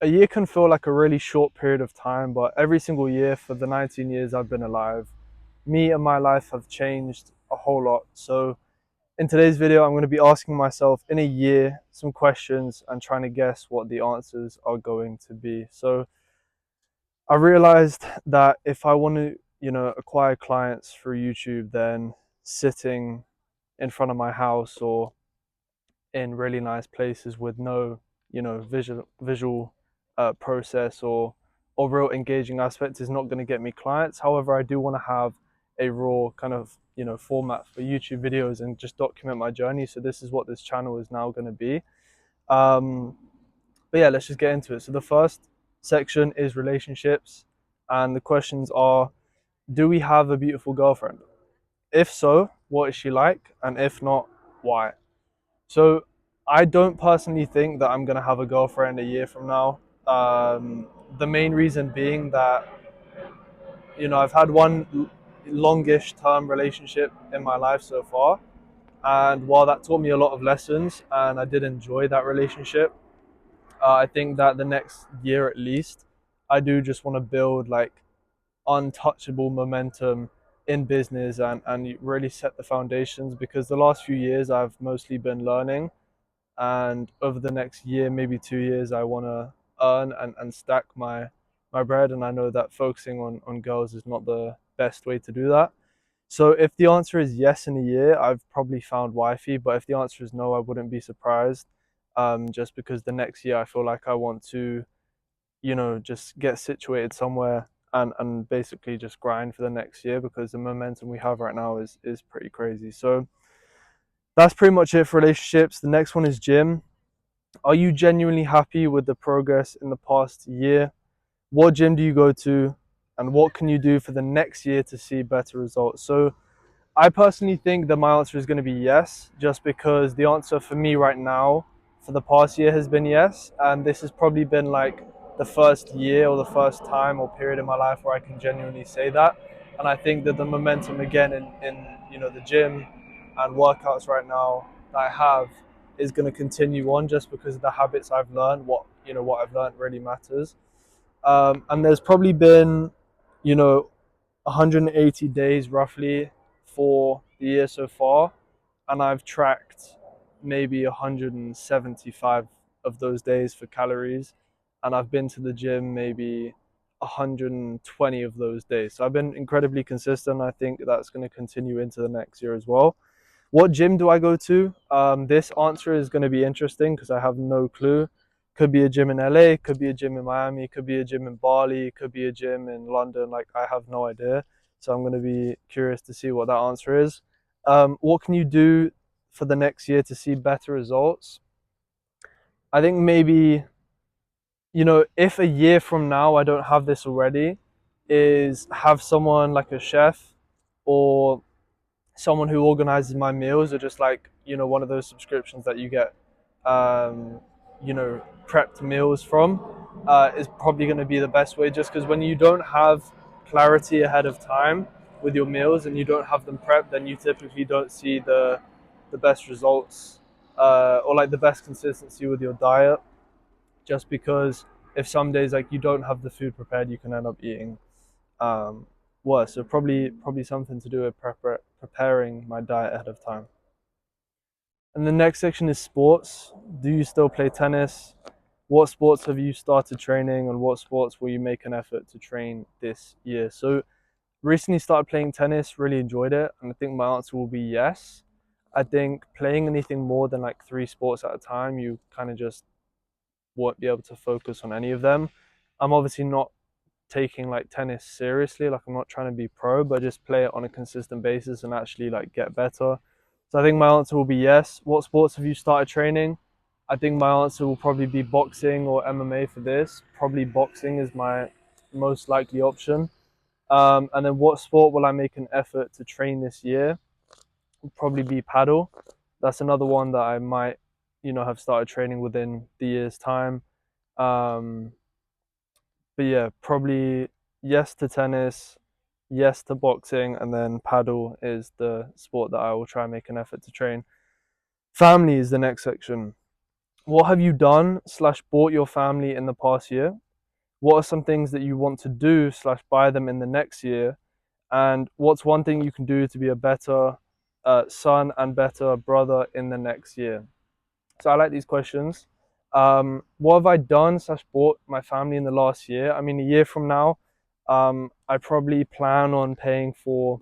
a year can feel like a really short period of time, but every single year for the 19 years I've been alive, me and my life have changed a whole lot. So in today's video, I'm going to be asking myself in a year some questions and trying to guess what the answers are going to be. So I realized that if I want to, acquire clients through YouTube, then sitting in front of my house or in really nice places with no, visual process or real engaging aspect is not going to get me clients. However, I do want to have a raw kind of format for YouTube videos and just document my journey. So this is what this channel is now going to be. Um, but yeah, let's just get into it. So the first section is relationships, and the questions are: do we have a beautiful girlfriend? If so, what is she like? And if not, why? So I don't personally think that I'm gonna have a girlfriend a year from now. The main reason being that I've had one longish term relationship in my life so far, and while that taught me a lot of lessons and I did enjoy that relationship, I think that the next year at least, I do just want to build like untouchable momentum in business and really set the foundations, because the last few years I've mostly been learning, and over the next year, maybe 2 years, I want to earn and stack my bread. And I know that focusing on girls is not the best way to do that. So if the answer is yes in a year, I've probably found wifey. But if the answer is no, I wouldn't be surprised. Just because the next year I feel like I want to, just get situated somewhere and basically just grind for the next year, because the momentum we have right now is pretty crazy. So that's pretty much it for relationships. The next one is gym. Are you genuinely happy with the progress in the past year? What gym do you go to? And what can you do for the next year to see better results? So, I personally think that my answer is going to be yes, just because the answer for me right now for the past year has been yes. And this has probably been like the first year or the first time or period in my life where I can genuinely say that. And I think that the momentum again in the gym and workouts right now that I have is going to continue on, just because of the habits I've learned. What I've learned really matters. And there's probably been, you know, 180 days roughly for the year so far, and I've tracked maybe 175 of those days for calories, and I've been to the gym maybe 120 of those days. So I've been incredibly consistent. I think that's going to continue into the next year as well. What gym do I go to? This answer is going to be interesting because I have no clue. Could be a gym in LA, could be a gym in Miami, could be a gym in Bali, could be a gym in London. Like, I have no idea. So I'm going to be curious to see what that answer is. What can you do for the next year to see better results? I think maybe, if a year from now I don't have this already, is have someone like a chef or someone who organizes my meals, or just like one of those subscriptions that you get prepped meals from, is probably going to be the best way, just because when you don't have clarity ahead of time with your meals and you don't have them prepped, then you typically don't see the best results, or like the best consistency with your diet, just because if some days like you don't have the food prepared, you can end up eating um, worse. So probably something to do with preparing my diet ahead of time. And the next section is sports. Do you still play tennis? What sports have you started training, and what sports will you make an effort to train this year? So recently started playing tennis, really enjoyed it, and I think my answer will be yes. I think playing anything more than like three sports at a time, you kind of just won't be able to focus on any of them. I'm obviously not taking like tennis seriously. Like, I'm not trying to be pro, but just play it on a consistent basis and actually like get better. So I think my answer will be yes. What sports have you started training? I think my answer will probably be boxing or MMA for this. Probably boxing is my most likely option. And then what sport will I make an effort to train this year? Will probably be paddle. That's another one that I might, have started training within the year's time. Um, but yeah, probably yes to tennis, yes to boxing, and then paddle is the sport that I will try and make an effort to train. Family is the next section. What have you done slash bought your family in the past year? What are some things that you want to do slash buy them in the next year? And what's one thing you can do to be a better son and better brother in the next year? So I like these questions. What have I done slash bought my family in the last year? I mean, a year from now, I probably plan on paying for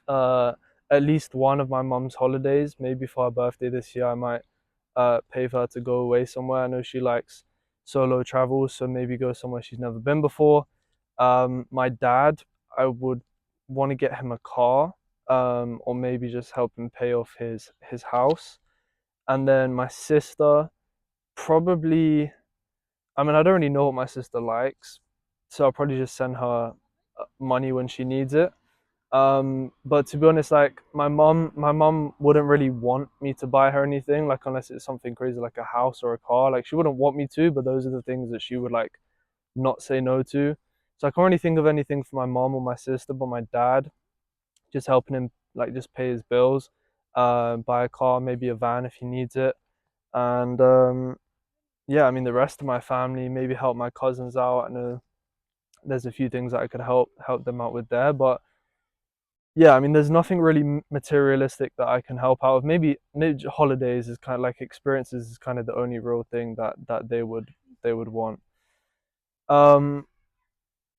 uh, at least one of my mum's holidays. Maybe for her birthday this year, I might pay for her to go away somewhere. I know she likes solo travel, so maybe go somewhere she's never been before. My dad, I would want to get him a car, or maybe just help him pay off his house. And then my sister, probably. I mean, I don't really know what my sister likes, so I'll probably just send her money when she needs it. But to be honest, like my mum wouldn't really want me to buy her anything, like unless it's something crazy like a house or a car. Like she wouldn't want me to, but those are the things that she would like not say no to. So I can't really think of anything for my mom or my sister, but my dad, just helping him like just pay his bills, buy a car, maybe a van if he needs it, and yeah, I mean the rest of my family, maybe help my cousins out. I know there's a few things that I could help them out with there, but yeah, I mean, there's nothing really materialistic that I can help out with. Maybe holidays is kind of like experiences is kind of the only real thing that they would want. Um,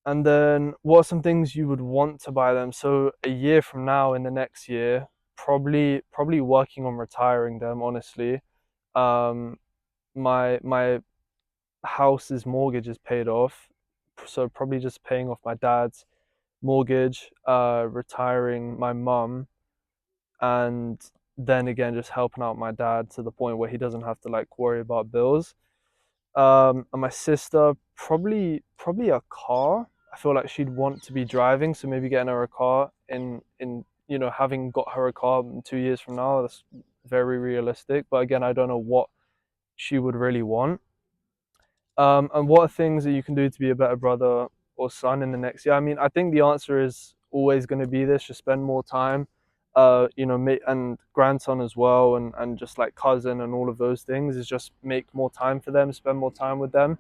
and then what are some things you would want to buy them? So a year from now, in the next year, probably working on retiring them. Honestly, um, my house's mortgage is paid off, so probably just paying off my dad's mortgage, retiring my mum, and then again just helping out my dad to the point where he doesn't have to like worry about bills. And my sister, probably a car. I feel like she'd want to be driving, so maybe getting her a car in having got her a car in 2 years from now. That's very realistic, but again, I don't know what she would really want. And what are things that you can do to be a better brother or son in the next year? I mean, I think the answer is always going to be this: just spend more time, and grandson as well, and just like cousin and all of those things is just make more time for them, spend more time with them.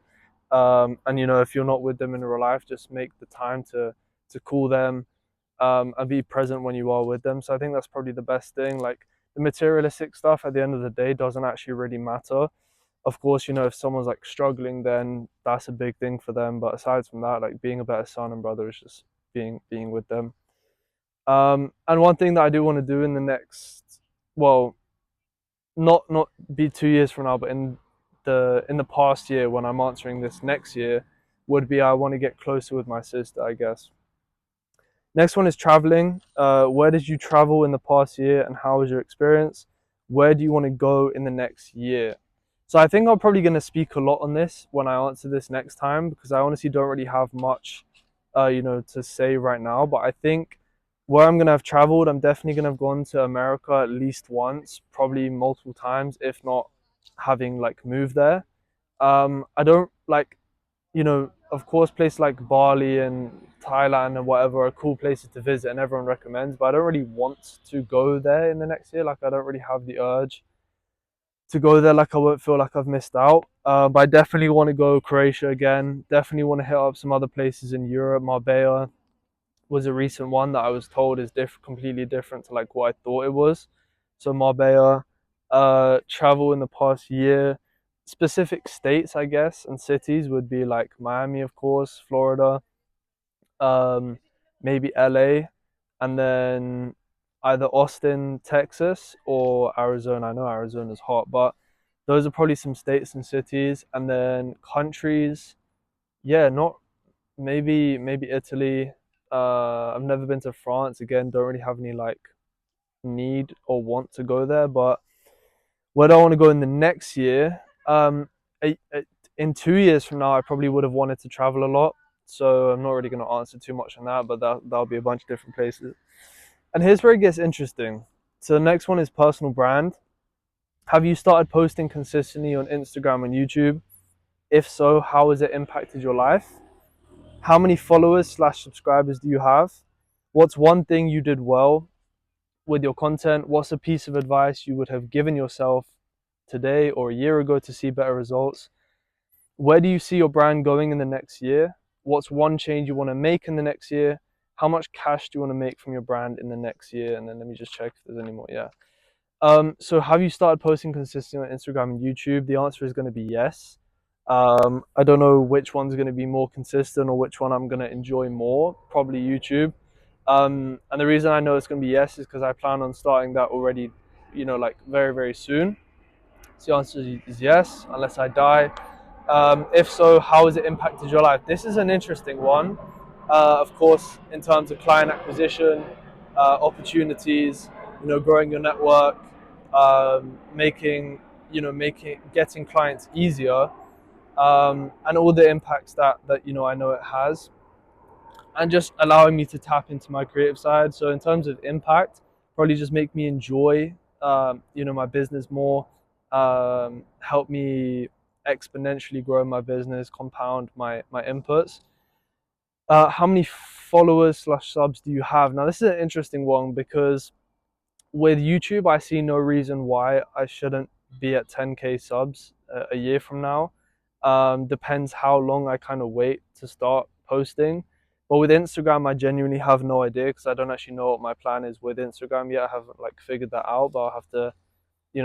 And if you're not with them in real life, just make the time to call them, and be present when you are with them. So I think that's probably the best thing. Like the materialistic stuff at the end of the day doesn't actually really matter. Of course, if someone's like struggling, then that's a big thing for them. But aside from that, like being a better son and brother is just being with them. And one thing that I do want to do in the next, well, not be 2 years from now, but in the past year when I'm answering this next year, would be I want to get closer with my sister, I guess. Next one is traveling. Where did you travel in the past year and how was your experience? Where do you want to go in the next year? So I think I'm probably going to speak a lot on this when I answer this next time because I honestly don't really have much, to say right now. But I think where I'm going to have traveled, I'm definitely going to have gone to America at least once, probably multiple times, if not having like moved there. I don't like of course, places like Bali and Thailand and whatever are cool places to visit and everyone recommends, but I don't really want to go there in the next year. Like, I don't really have the urge to go there. Like, I won't feel like I've missed out. But I definitely want to go Croatia again. Definitely want to hit up some other places in Europe. Marbella was a recent one that I was told is completely different to like what I thought it was. So Marbella, travel in the past year, specific states I guess and cities would be like Miami, of course, Florida, um, maybe LA, and then either Austin, Texas, or Arizona. I know Arizona's hot, but those are probably some states and cities, and then countries. Yeah, not maybe Italy. I've never been to France. Again, don't really have any like need or want to go there. But where do I want to go in the next year? In 2 years from now, I probably would have wanted to travel a lot. So I'm not really going to answer too much on that, but that'll be a bunch of different places. And here's where it gets interesting. So the next one is personal brand. Have you started posting consistently on Instagram and YouTube? If so, how has it impacted your life? How many followers slash subscribers do you have? What's one thing you did well with your content? What's a piece of advice you would have given yourself today or a year ago to see better results? Where do you see your brand going in the next year? What's one change you want to make in the next year? How much cash do you want to make from your brand in the next year? And then let me just check if there's any more. Yeah. So have you started posting consistently on Instagram and YouTube? The answer is going to be yes. I don't know which one's going to be more consistent or which one I'm going to enjoy more. Probably YouTube. And the reason I know it's going to be yes is because I plan on starting that already, like very, very soon. So the answer is yes, unless I die. If so, how has it impacted your life? This is an interesting one. Of course, in terms of client acquisition, opportunities, growing your network, getting clients easier, and all the impacts that I know it has, and just allowing me to tap into my creative side. So in terms of impact, probably just make me enjoy, my business more, help me exponentially grow my business, compound my inputs. How many followers/subs do you have? Now, this is an interesting one because with YouTube, I see no reason why I shouldn't be at 10K subs a year from now. Depends how long I kind of wait to start posting. But with Instagram, I genuinely have no idea because I don't actually know what my plan is with Instagram yet. I haven't figured that out, but I'll have to,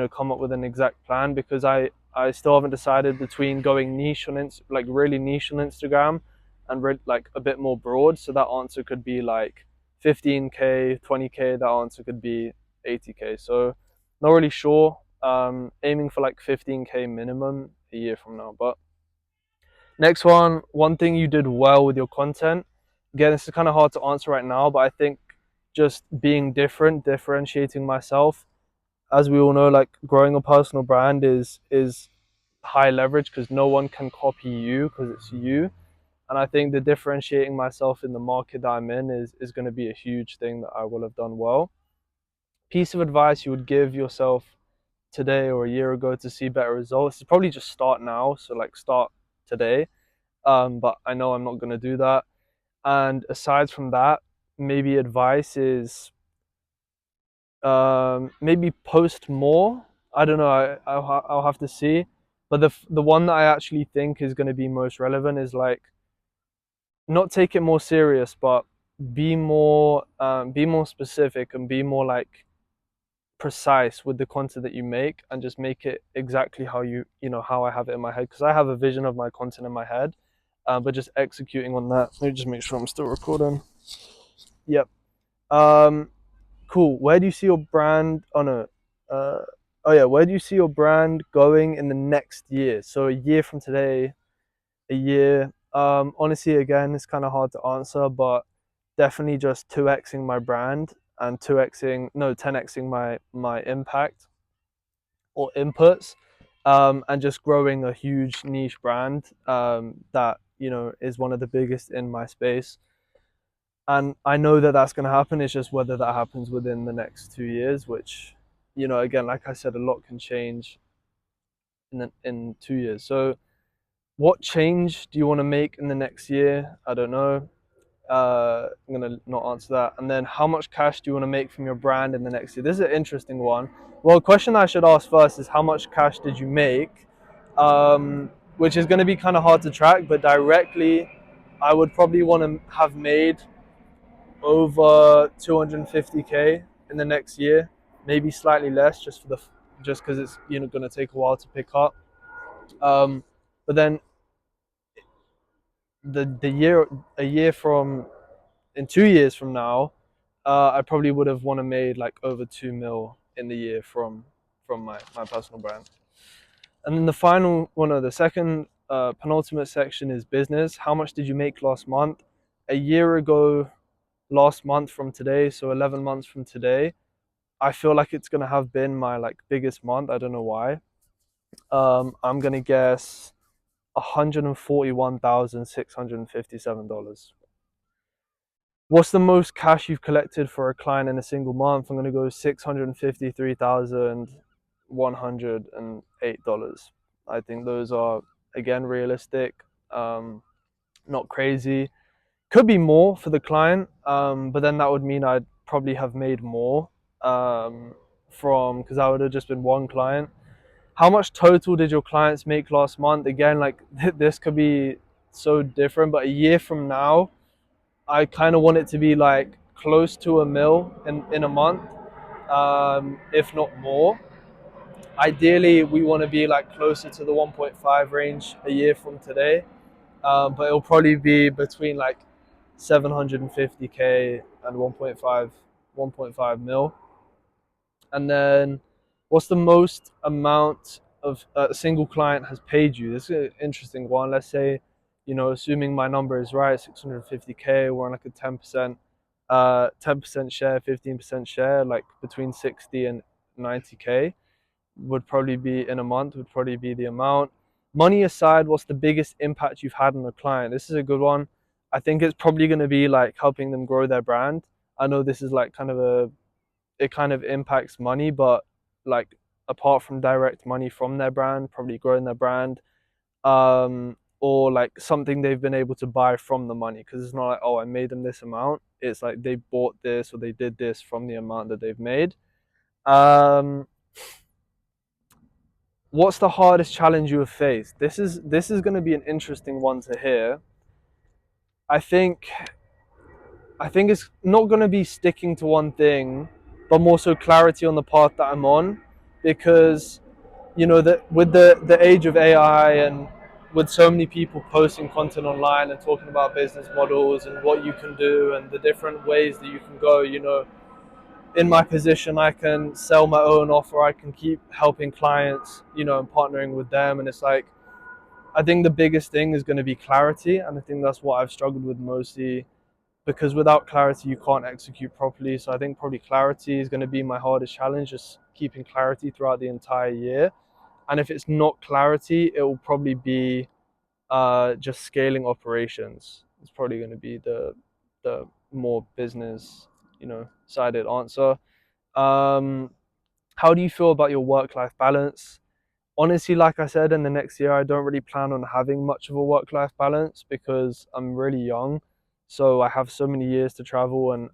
come up with an exact plan because I still haven't decided between going niche on really niche on Instagram and a bit more broad. So that answer could be 15K, 20K. That answer could be 80K. So not really sure. Aiming for 15K minimum a year from now. But next one thing you did well with your content. Again, this is kind of hard to answer right now, but I think just being different, differentiating myself. As we all know, growing a personal brand is high leverage because no one can copy you because it's you. And I think the differentiating myself in the market that I'm in is going to be a huge thing that I will have done well. Piece of advice you would give yourself today or a year ago to see better results is probably just start now. So start today. But I know I'm not going to do that. And aside from that, maybe advice is maybe post more. I don't know. I'll have to see. But the one that I actually think is going to be most relevant is not take it more serious, but be more specific and be more precise with the content that you make, and just make it exactly how how I have it in my head, because I have a vision of my content in my head, but just executing on that. Let me just make sure I'm still recording. Yep. Cool. Where do you see your brand? Oh no. Oh yeah. Where do you see your brand going in the next year? So a year from today, a year. Honestly, again, it's kind of hard to answer, but definitely just 2xing my brand and 10xing my impact or inputs, and just growing a huge niche brand that is one of the biggest in my space. And I know that that's going to happen. It's just whether that happens within the next 2 years, which, again, like I said, a lot can change in 2 years. So, what change do you want to make in the next year? I don't know. I'm gonna not answer that. And then, how much cash do you want to make from your brand in the next year? This is an interesting one. Well, a question I should ask first is how much cash did you make, which is going to be kind of hard to track. But directly, I would probably want to have made over 250K in the next year, maybe slightly less, just because it's going to take a while to pick up. But then a year from in 2 years from now, I probably would have want to made over 2 mil in the year from my personal brand. And then the final one, or the second penultimate section, is business. How much did you make last month? A year ago, last month from today, so 11 months from today, I feel like it's gonna have been my biggest month. I don't know why. I'm gonna guess $141,657. What's the most cash you've collected for a client in a single month? I'm gonna go $653,108. I think those are, again, realistic, not crazy. Could be more for the client, but then that would mean I'd probably have made more, because I would have just been one client. how much total did your clients make last month? Again, like this could be so different, but a year from now, I kind of want it to be like close to a mil in a month, if not more. Ideally, we want to be like closer to the 1.5 range a year from today, but it'll probably be between like 750K and 1.5 mil. And then, what's the most amount of a single client has paid you? This is an interesting one. Let's say, assuming my number is right, 650K, we're on like a 10% share, 15% share, like between 60 and 90K would probably be in a month, would probably be the amount. Money aside, what's the biggest impact you've had on a client? This is a good one. I think it's probably going to be like helping them grow their brand. I know this is like it kind of impacts money, but like apart from direct money from their brand, probably growing their brand, or like something they've been able to buy from the money, because it's not like, oh, I made them this amount. It's like they bought this or they did this from the amount that they've made. Um, what's the hardest challenge you have faced? This is going to be an interesting one to hear. I think I think it's not going to be sticking to one thing, but more so clarity on the path that I'm on, because that with the age of AI and with so many people posting content online and talking about business models and what you can do and the different ways that you can go, in my position, I can sell my own offer. I can keep helping clients, and partnering with them. And it's like, I think the biggest thing is going to be clarity. And I think that's what I've struggled with mostly, because without clarity, you can't execute properly. So I think probably clarity is going to be my hardest challenge, just keeping clarity throughout the entire year. And if it's not clarity, it will probably be just scaling operations. It's probably going to be the more business, sided answer. Um, how do you feel about your work-life balance? Honestly, like I said, in the next year, I don't really plan on having much of a work-life balance because I'm really young. So I have so many years to travel and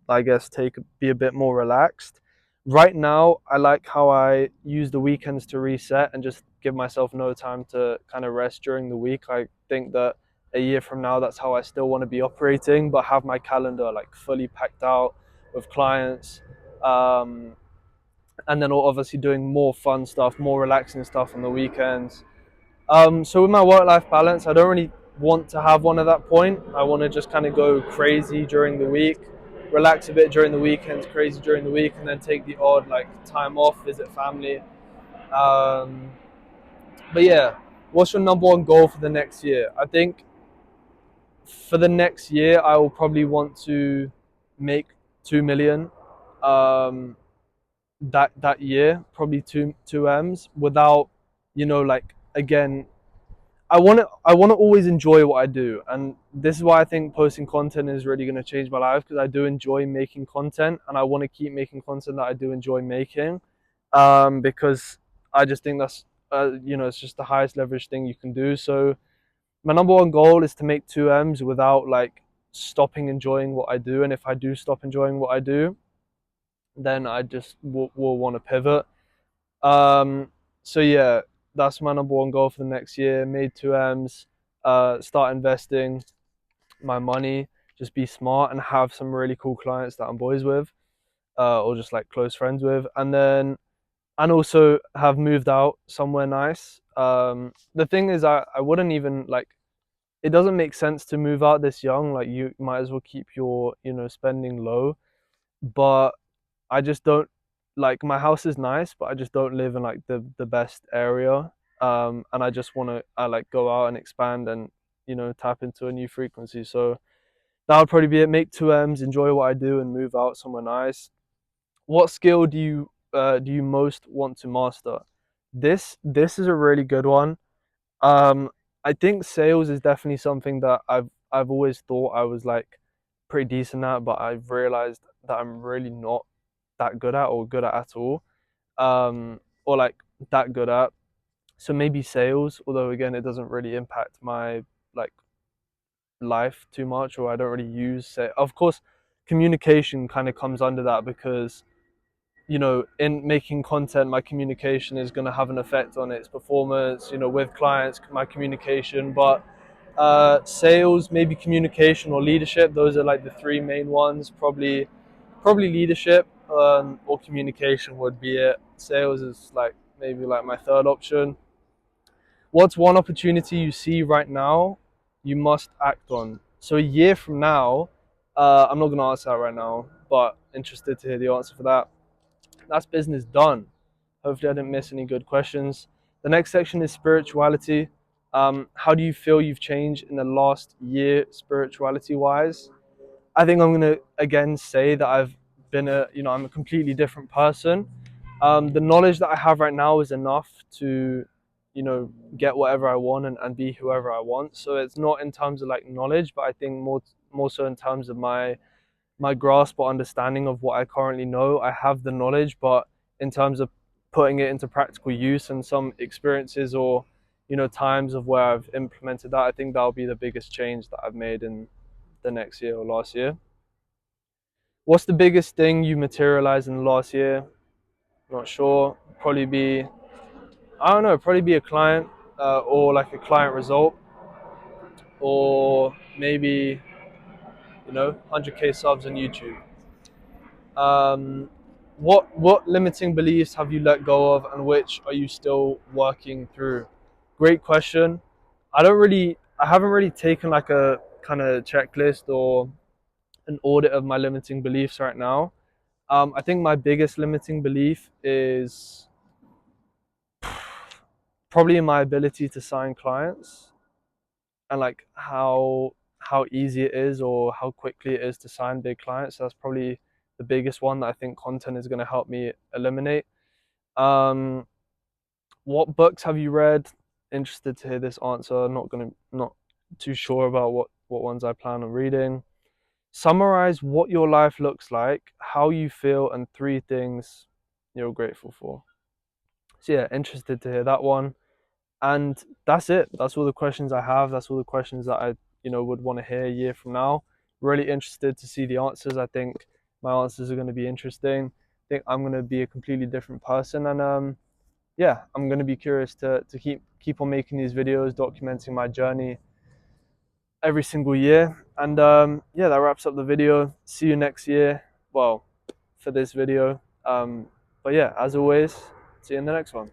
I guess be a bit more relaxed. Right now, I like how I use the weekends to reset and just give myself no time to kind of rest during the week. I think that a year from now, that's how I still want to be operating, but have my calendar like fully packed out with clients. Um, and then obviously doing more fun stuff, more relaxing stuff on the weekends. So with my work-life balance, I don't really want to have one at that point. I want to just kind of go crazy during the week, relax a bit during the weekends, crazy during the week, and then take the odd like time off, visit family. Um, but yeah, what's your number one goal for the next year? I think for the next year, I will probably want to make 2 million. Um, that year, probably two M's, without, like, again, I want to always enjoy what I do, and this is why I think posting content is really going to change my life, because I do enjoy making content and I want to keep making content that I do enjoy making, because I just think that's it's just the highest leverage thing you can do. So my number one goal is to make 2 M's without like stopping enjoying what I do, and if I do stop enjoying what I do, then I just will want to pivot. Um, so yeah, that's my number one goal for the next year. Made 2 M's, start investing my money, just be smart and have some really cool clients that I'm boys with, or just like close friends with, and also have moved out somewhere nice. The thing is, I wouldn't even like. It doesn't make sense to move out this young. Like you might as well keep your spending low, but I just don't like, my house is nice, but I just don't live in like the best area. And I just want to I like go out and expand and tap into a new frequency. So that would probably be it. Make 2 M's, enjoy what I do, and move out somewhere nice. What skill do you most want to master? This is a really good one. Um, I think sales is definitely something that I've always thought I was like pretty decent at, but I've realized that I'm really not that good at, or good at all, or like that good at. So maybe sales, although again it doesn't really impact my like life too much, or I don't really use it. Of course, communication kind of comes under that, because in making content, my communication is going to have an effect on its performance, with clients, my communication. But sales, maybe communication or leadership, those are like the three main ones. Probably leadership, or communication would be it. Sales is like maybe like my third option. What's one opportunity you see right now you must act on? So a year from now, I'm not going to answer that right now, but interested to hear the answer for that. That's business done. Hopefully I didn't miss any good questions. The next section is spirituality. How do you feel you've changed in the last year spirituality wise? I think I'm going to again say that I'm a completely different person. The knowledge that I have right now is enough to, get whatever I want and be whoever I want. So it's not in terms of like knowledge, but I think more so in terms of my grasp or understanding of what I currently know. I have the knowledge, but in terms of putting it into practical use and some experiences or, times of where I've implemented that, I think that'll be the biggest change that I've made in the next year or last year. What's the biggest thing you materialized in the last year? Not sure. I don't know, probably be a client, or like a client result, or maybe, 100K subs on YouTube. Um, what limiting beliefs have you let go of, and which are you still working through? Great question. I haven't really taken like a kind of checklist or an audit of my limiting beliefs right now. I think my biggest limiting belief is probably in my ability to sign clients, and like how easy it is or how quickly it is to sign big clients. So that's probably the biggest one that I think content is going to help me eliminate. Um, what books have you read? Interested to hear this answer. Not too sure about what ones I plan on reading. Summarize what your life looks like, how you feel, and three things you're grateful for. So yeah, interested to hear that one. And that's it. That's all the questions I have. That's all the questions that I, would want to hear a year from now. Really interested to see the answers. I think my answers are going to be interesting. I think I'm going to be a completely different person, and yeah, I'm going to be curious to keep on making these videos, documenting my journey every single year. And yeah, that wraps up the video. See you next year. Well, for this video. But yeah, as always, see you in the next one.